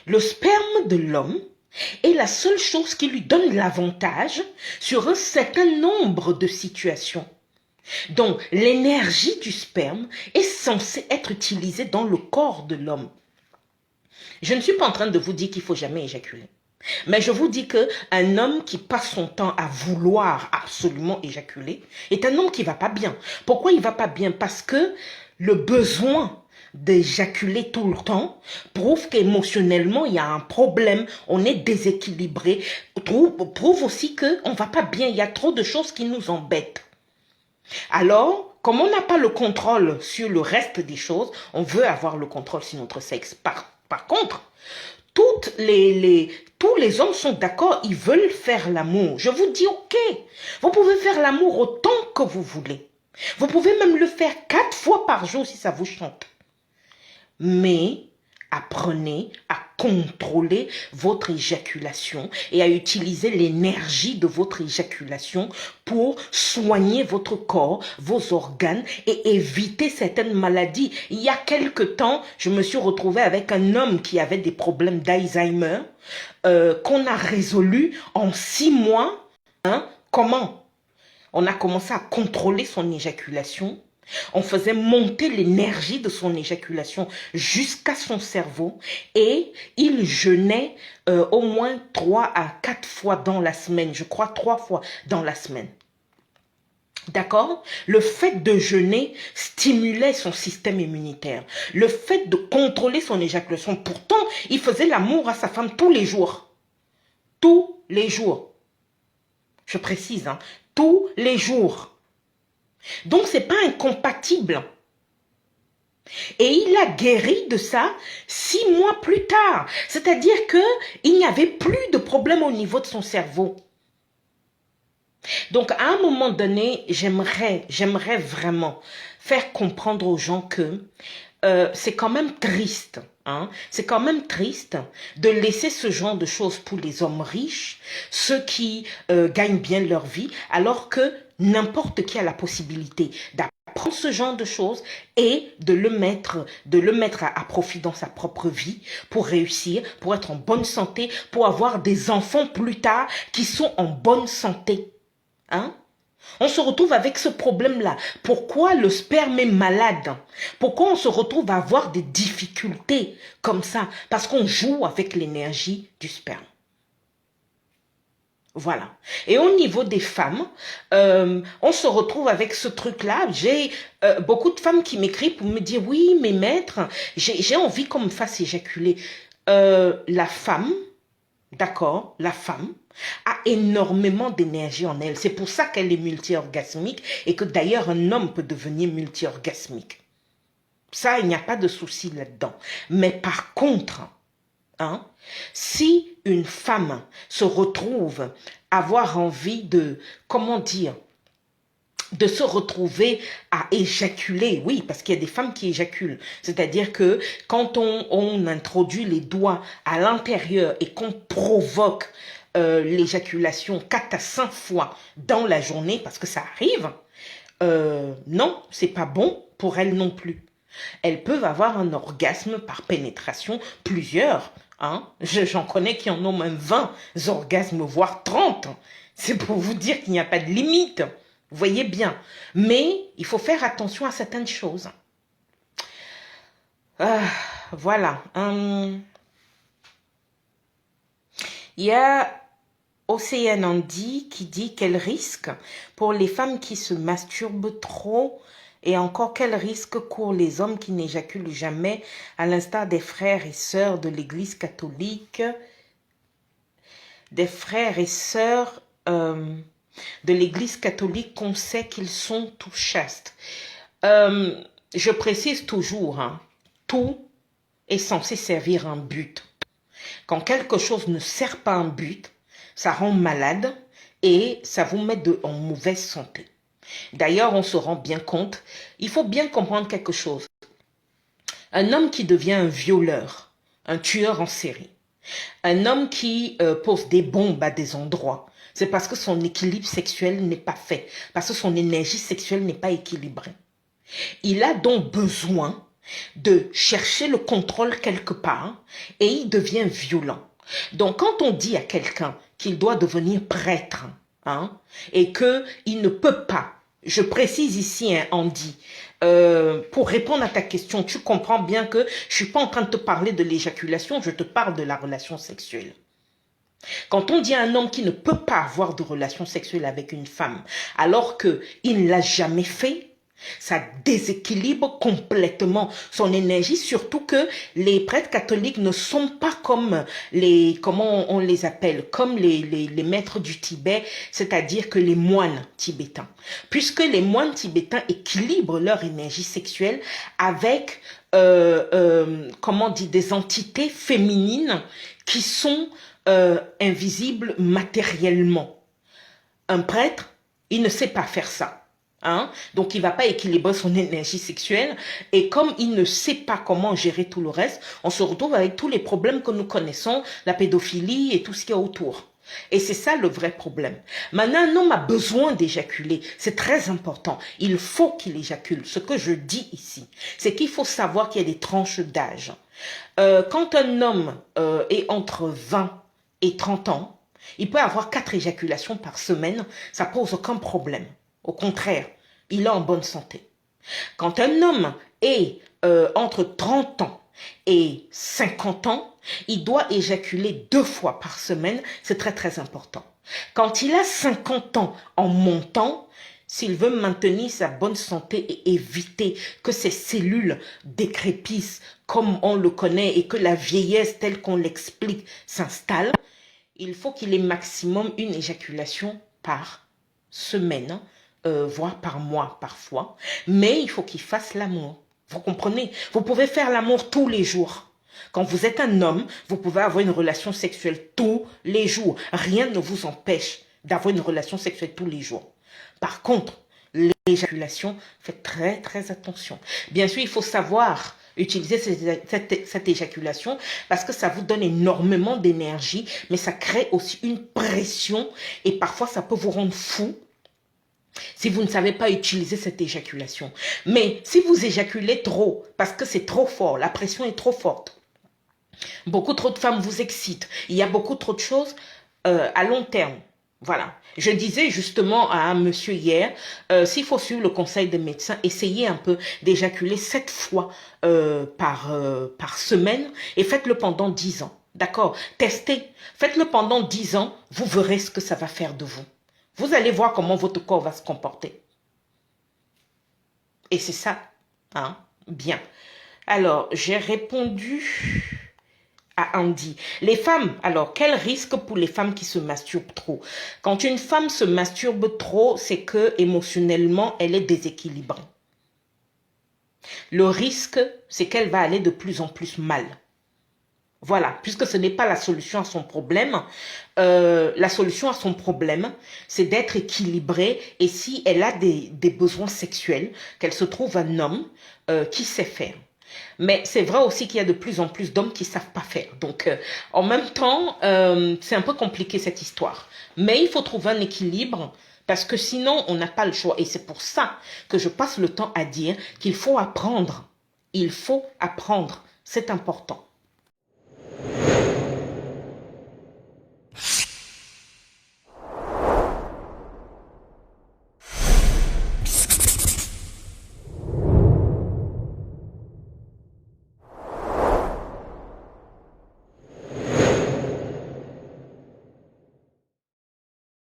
Le sperme de l'homme est la seule chose qui lui donne l'avantage sur un certain nombre de situations. Donc, l'énergie du sperme est censée être utilisée dans le corps de l'homme. Je ne suis pas en train de vous dire qu'il ne faut jamais éjaculer. Mais je vous dis qu'un homme qui passe son temps à vouloir absolument éjaculer est un homme qui ne va pas bien. Pourquoi il ne va pas bien? Parce que le besoin d'éjaculer tout le temps prouve qu'émotionnellement, il y a un problème, on est déséquilibré, prouve aussi qu'on ne va pas bien, il y a trop de choses qui nous embêtent. Alors, comme on n'a pas le contrôle sur le reste des choses, on veut avoir le contrôle sur notre sexe. Par contre, tous les hommes sont d'accord, ils veulent faire l'amour. Je vous dis, ok, vous pouvez faire l'amour autant que vous voulez. Vous pouvez même le faire 4 fois par jour si ça vous chante. Mais apprenez à contrôler votre éjaculation et à utiliser l'énergie de votre éjaculation pour soigner votre corps, vos organes et éviter certaines maladies. Il y a quelque temps, je me suis retrouvée avec un homme qui avait des problèmes d'Alzheimer qu'on a résolu en 6 mois. Comment? On a commencé à contrôler son éjaculation. On faisait monter l'énergie de son éjaculation jusqu'à son cerveau et il jeûnait au moins 3 à 4 fois dans la semaine. Je crois 3 fois dans la semaine. D'accord? Le fait de jeûner stimulait son système immunitaire. Le fait de contrôler son éjaculation. Pourtant, il faisait l'amour à sa femme tous les jours. Tous les jours. Je précise, hein, tous les jours. Donc, ce n'est pas incompatible. Et il a guéri de ça 6 mois plus tard. C'est-à-dire qu'il n'y avait plus de problème au niveau de son cerveau. Donc, à un moment donné, j'aimerais vraiment faire comprendre aux gens que c'est quand même triste. Hein? C'est quand même triste de laisser ce genre de choses pour les hommes riches, ceux qui gagnent bien leur vie, alors que n'importe qui a la possibilité d'apprendre ce genre de choses et de le mettre à profit dans sa propre vie pour réussir, pour être en bonne santé, pour avoir des enfants plus tard qui sont en bonne santé. Hein? On se retrouve avec ce problème-là. Pourquoi le sperme est malade? Pourquoi on se retrouve à avoir des difficultés comme ça? Parce qu'on joue avec l'énergie du sperme. Voilà. Et au niveau des femmes, on se retrouve avec ce truc-là. J'ai beaucoup de femmes qui m'écrivent pour me dire, oui, mais maître, j'ai envie qu'on me fasse éjaculer. La femme, d'accord, la femme a énormément d'énergie en elle. C'est pour ça qu'elle est multi-orgasmique et que d'ailleurs un homme peut devenir multi-orgasmique. Ça, il n'y a pas de souci là-dedans. Mais par contre, hein, si une femme se retrouve à avoir envie de, comment dire, de se retrouver à éjaculer, oui, parce qu'il y a des femmes qui éjaculent. C'est-à-dire que quand on introduit les doigts à l'intérieur et qu'on provoque l'éjaculation 4 à 5 fois dans la journée, parce que ça arrive, non, c'est pas bon pour elles non plus. Elles peuvent avoir un orgasme par pénétration, plusieurs. Hein? J'en connais qui en ont même 20 orgasmes, voire 30. C'est pour vous dire qu'il n'y a pas de limite. Vous voyez bien. Mais il faut faire attention à certaines choses. Voilà. Il y a Océane Andy qui dit quel risque pour les femmes qui se masturbent trop et encore quel risque courent les hommes qui n'éjaculent jamais, à l'instar des frères et sœurs de l'Église catholique, des frères et sœurs de l'Église catholique qu'on sait qu'ils sont tout chastes. Je précise toujours, hein, tout est censé servir un but. Quand quelque chose ne sert pas un but, ça rend malade et ça vous met en mauvaise santé. D'ailleurs, on se rend bien compte, il faut bien comprendre quelque chose. Un homme qui devient un violeur, un tueur en série, un homme qui pose des bombes à des endroits, c'est parce que son équilibre sexuel n'est pas fait, parce que son énergie sexuelle n'est pas équilibrée. Il a donc besoin de chercher le contrôle quelque part et il devient violent. Donc, quand on dit à quelqu'un qu'il doit devenir prêtre, hein, et qu'il ne peut pas, je précise ici, hein, Andy, pour répondre à ta question, tu comprends bien que je suis pas en train de te parler de l'éjaculation, je te parle de la relation sexuelle. Quand on dit à un homme qui ne peut pas avoir de relation sexuelle avec une femme, alors qu'il ne l'a jamais fait, ça déséquilibre complètement son énergie, surtout que les prêtres catholiques ne sont pas comme les, comment on les appelle, comme les maîtres du Tibet, c'est-à-dire que les moines tibétains. Puisque les moines tibétains équilibrent leur énergie sexuelle avec, comment on dit, des entités féminines qui sont invisibles matériellement. Un prêtre, il ne sait pas faire ça. Hein? Donc, il ne va pas équilibrer son énergie sexuelle. Et comme il ne sait pas comment gérer tout le reste, on se retrouve avec tous les problèmes que nous connaissons, la pédophilie et tout ce qu'il y a autour. Et c'est ça le vrai problème. Maintenant, un homme a besoin d'éjaculer. C'est très important. Il faut qu'il éjacule. Ce que je dis ici, c'est qu'il faut savoir qu'il y a des tranches d'âge. Quand un homme est entre 20 et 30 ans, il peut avoir 4 éjaculations par semaine. Ça pose aucun problème. Au contraire, il est en bonne santé. Quand un homme est entre 30 ans et 50 ans, il doit éjaculer 2 fois par semaine. C'est très très important. Quand il a 50 ans en montant, s'il veut maintenir sa bonne santé et éviter que ses cellules décrépissent comme on le connaît et que la vieillesse telle qu'on l'explique s'installe, il faut qu'il ait maximum une éjaculation par semaine, voire par mois parfois, mais il faut qu'il fasse l'amour. Vous comprenez? Vous pouvez faire l'amour tous les jours. Quand vous êtes un homme, vous pouvez avoir une relation sexuelle tous les jours. Rien ne vous empêche d'avoir une relation sexuelle tous les jours. Par contre, l'éjaculation, faites très très attention. Bien sûr, il faut savoir utiliser cette éjaculation parce que ça vous donne énormément d'énergie, mais ça crée aussi une pression et parfois ça peut vous rendre fou si vous ne savez pas utiliser cette éjaculation. Mais si vous éjaculez trop, parce que c'est trop fort, la pression est trop forte, beaucoup trop de femmes vous excitent, il y a beaucoup trop de choses à long terme. Voilà. Je disais justement à un monsieur hier, s'il faut suivre le conseil des médecins, essayez un peu d'éjaculer 7 fois par semaine et faites-le pendant 10 ans. D'accord? Testez. Faites-le pendant 10 ans, vous verrez ce que ça va faire de vous. Vous allez voir comment votre corps va se comporter. Et c'est ça. Hein? Bien. Alors, j'ai répondu à Andy. Les femmes, alors, quel risque pour les femmes qui se masturbent trop? Quand une femme se masturbe trop, c'est que émotionnellement, elle est déséquilibrée. Le risque, c'est qu'elle va aller de plus en plus mal. Voilà, puisque ce n'est pas la solution à son problème. La solution à son problème, c'est d'être équilibrée. Et si elle a des besoins sexuels, qu'elle se trouve un homme qui sait faire. Mais c'est vrai aussi qu'il y a de plus en plus d'hommes qui ne savent pas faire. Donc, en même temps, c'est un peu compliqué cette histoire. Mais il faut trouver un équilibre parce que sinon, on n'a pas le choix. Et c'est pour ça que je passe le temps à dire qu'il faut apprendre. Il faut apprendre. C'est important.